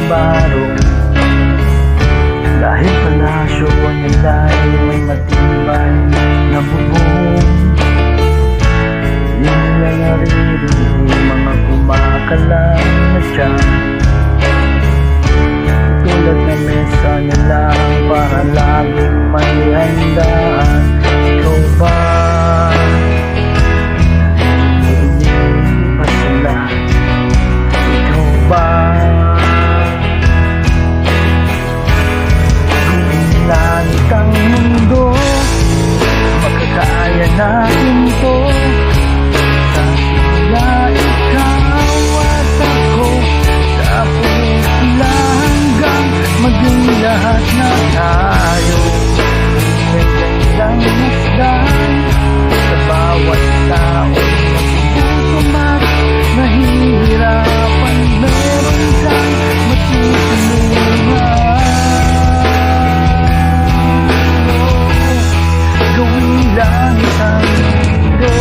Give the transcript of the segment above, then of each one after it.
barong. Dahil palasyo ang nilay may matibay na bubong. Di nila naririnig mga kumakalang na tiyan. Tulad na mesa nila para laging may handaan. Ikaw ba? Hindi ba sila? Ikaw ba? Kung langit ang mundo, makakaya natin to. Sa sila ikaw at ako, tapos sila hanggang maging lahat na tayo. May gandang masdan sa bawat tao. Sumat, nahihirapan, meron kang matutulungan. Gawin langit ang mundo.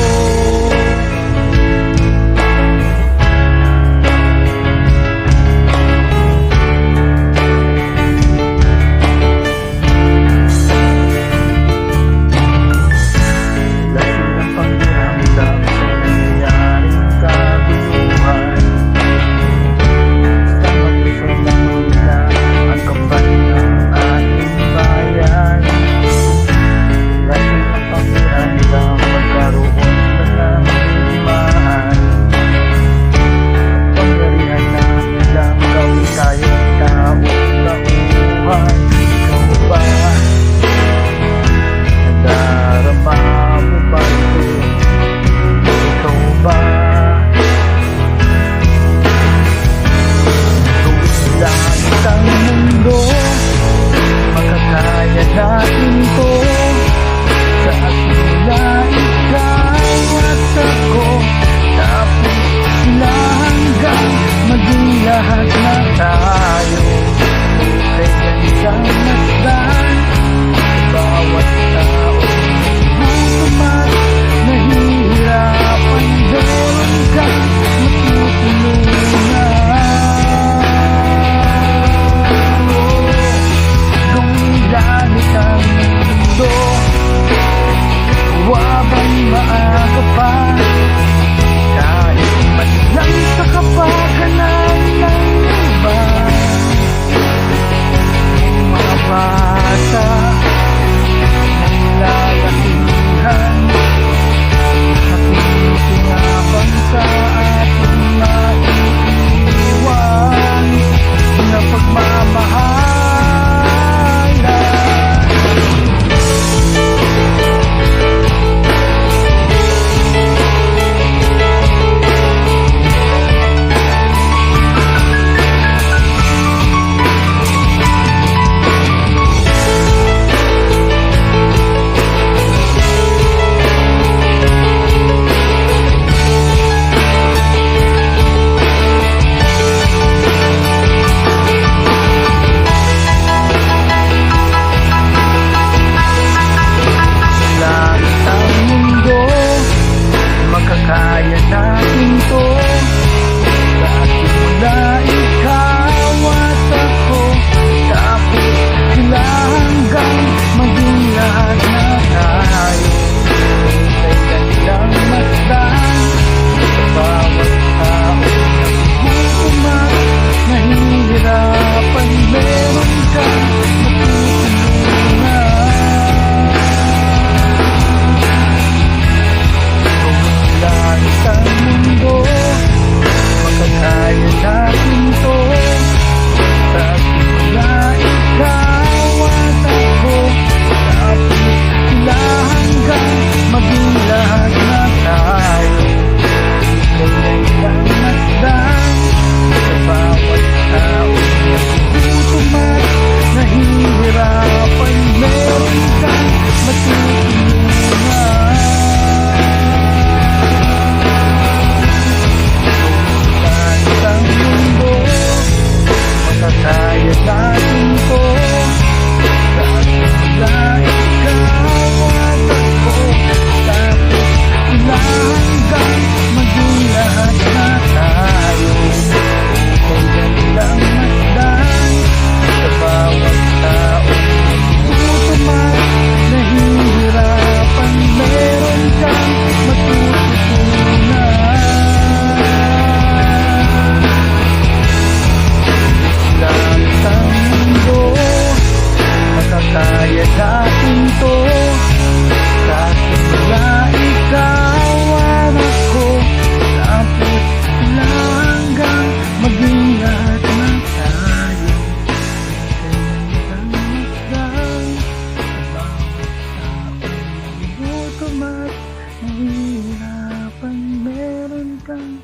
Natin to sa sila ikaw at ako, tapos sila hanggang maging lahat na tayo. Kaya isang nasdan sa bawat tao. Sumat, nahihirapan, meron kang matutulungan. Langit ang mundo, wabang maaga pa. Kahit man lang sa kapakanan ng iba, mga bata ng lalakihan, nakikinig habang Mahirap ang meron kang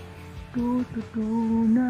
tututunan.